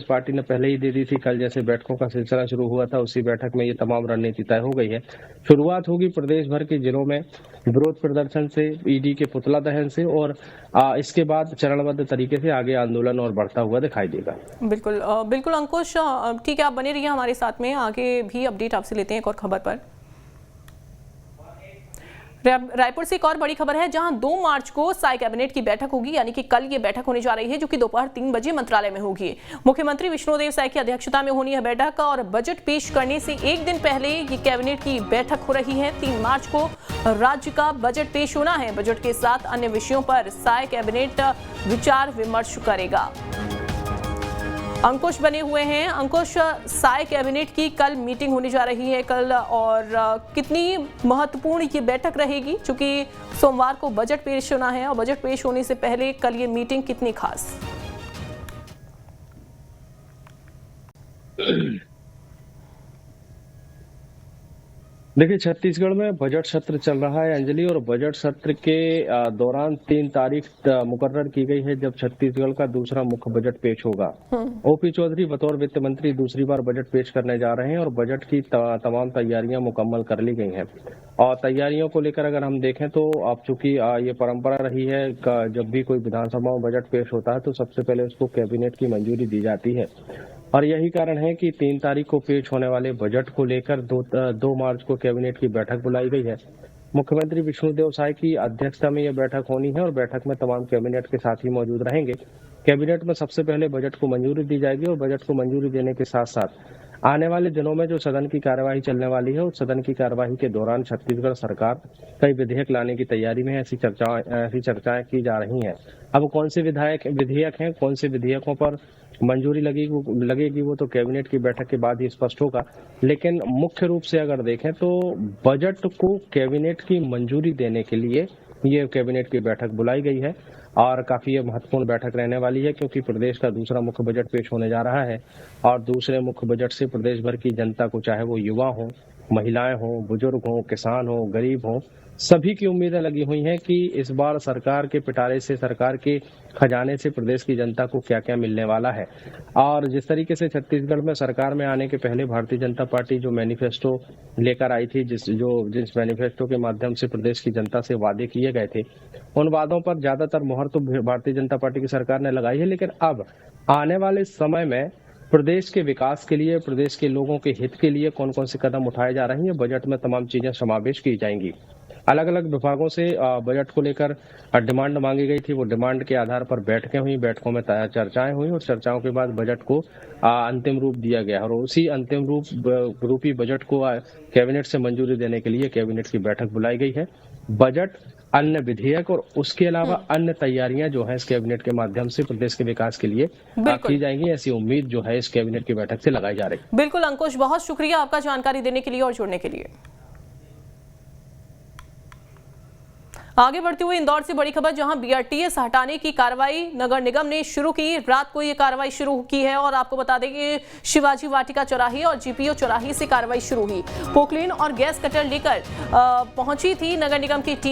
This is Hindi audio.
पार्टी ने पहले ही दे दी थी। कल जैसे बैठकों का सिलसिला शुरू हुआ था, उसी बैठक में ये तमाम रणनीति तय हो गई है। शुरुआत होगी प्रदेश भर के जिलों में विरोध प्रदर्शन से, ईडी के पुतला दहन से, और इसके बाद चरणबद्ध तरीके से आगे आंदोलन और बढ़ता हुआ दिखाई देगा। बिल्कुल बिल्कुल अंकुश, ठीक है, आप बने रहिए हमारे साथ में, आगे भी अपडेट आपसे लेते हैं एक और खबर पर। रायपुर से एक और बड़ी खबर है, जहां 2 मार्च को साय कैबिनेट की बैठक होगी, यानी कि कल ये बैठक होने जा रही है, जो कि दोपहर 3 बजे मंत्रालय में होगी। मुख्यमंत्री विष्णुदेव साय की अध्यक्षता में होनी है बैठक, और बजट पेश करने से एक दिन पहले ये कैबिनेट की बैठक हो रही है। 3 मार्च को राज्य का बजट पेश होना है। बजट के साथ अन्य विषयों पर साय कैबिनेट विचार विमर्श करेगा। अंकुश बने हुए हैं। अंकुश, साय कैबिनेट की कल मीटिंग होने जा रही है कल, और कितनी महत्वपूर्ण ये बैठक रहेगी, क्योंकि सोमवार को बजट पेश होना है और बजट पेश होने से पहले कल ये मीटिंग कितनी खास? देखिए, छत्तीसगढ़ में बजट सत्र चल रहा है अंजलि, और बजट सत्र के दौरान 3 तारीख मुकर्रर की गई है जब छत्तीसगढ़ का दूसरा मुख्य बजट पेश होगा। ओपी चौधरी बतौर वित्त मंत्री दूसरी बार बजट पेश करने जा रहे हैं, और बजट की तमाम तैयारियां मुकम्मल कर ली गई हैं। और तैयारियों को लेकर अगर हम देखें तो अब चूंकि ये परंपरा रही है, जब भी कोई विधानसभा में बजट पेश होता है तो सबसे पहले उसको कैबिनेट की मंजूरी दी जाती है, और यही कारण है कि 3 तारीख को पेश होने वाले बजट को लेकर 2 मार्च को कैबिनेट की बैठक बुलाई गई है। मुख्यमंत्री विष्णुदेव साय की अध्यक्षता में यह बैठक होनी है, और बैठक में तमाम कैबिनेट के साथी मौजूद रहेंगे। कैबिनेट में सबसे पहले बजट को मंजूरी दी जाएगी, और बजट को मंजूरी देने के साथ साथ आने वाले दिनों में जो सदन की कार्यवाही चलने वाली है, उस सदन की कार्यवाही के दौरान छत्तीसगढ़ सरकार कई विधेयक लाने की तैयारी में है। ऐसी चर्चाएं की जा रही हैं। अब कौन से विधेयक हैं, कौन से विधेयकों पर मंजूरी लगेगी वो तो कैबिनेट की बैठक के बाद ही स्पष्ट होगा। लेकिन मुख्य रूप से अगर देखें तो बजट को कैबिनेट की मंजूरी देने के लिए ये कैबिनेट की बैठक बुलाई गई है, और काफी ये महत्वपूर्ण बैठक रहने वाली है, क्योंकि प्रदेश का दूसरा मुख्य बजट पेश होने जा रहा है। और दूसरे मुख्य बजट से प्रदेश भर की जनता को, चाहे वो युवा हो, महिलाएं हो, बुजुर्ग हो, किसान हो, गरीब हो, सभी की उम्मीदें लगी हुई हैं कि इस बार सरकार के पिटारे से, सरकार के खजाने से प्रदेश की जनता को क्या क्या मिलने वाला है। और जिस तरीके से छत्तीसगढ़ में सरकार में आने के पहले भारतीय जनता पार्टी जो मैनिफेस्टो लेकर आई थी, जिस मैनिफेस्टो के माध्यम से प्रदेश की जनता से वादे किए गए थे, उन वादों पर ज्यादातर मोहर तो भारतीय जनता पार्टी की सरकार ने लगाई है। लेकिन अब आने वाले समय में प्रदेश के विकास के लिए, प्रदेश के लोगों के हित के लिए कौन कौन से कदम उठाए जा रहे हैं, बजट में तमाम चीजें समावेश की जाएंगी। अलग अलग विभागों से बजट को लेकर डिमांड मांगी गई थी। वो डिमांड के आधार पर बैठकें हुई, बैठकों में चर्चाएं हुई, और चर्चाओं के बाद बजट को अंतिम रूप दिया गया। और उसी अंतिम रूपी बजट को कैबिनेट से मंजूरी देने के लिए कैबिनेट की बैठक बुलाई गई है। बजट, अन्य विधेयक और उसके अलावा अन्य तैयारियां जो है इस कैबिनेट के माध्यम से प्रदेश के विकास के लिए की जाएंगी, ऐसी उम्मीद जो है इस कैबिनेट की बैठक से लगाई जा रही है। बिल्कुल अंकुश, बहुत शुक्रिया आपका जानकारी देने के लिए और जुड़ने के लिए। आगे बढ़ते हुए इंदौर से बड़ी खबर, जहां बीआरटीएस हटाने की कार्रवाई नगर निगम ने शुरू की। रात को ये कार्रवाई शुरू की है, और आपको बता दें कि शिवाजी वाटिका चौराहे और जीपीओ चौराहे से कार्रवाई शुरू हुई। पोकलेन और गैस कटर लेकर पहुंची थी नगर निगम की टीम।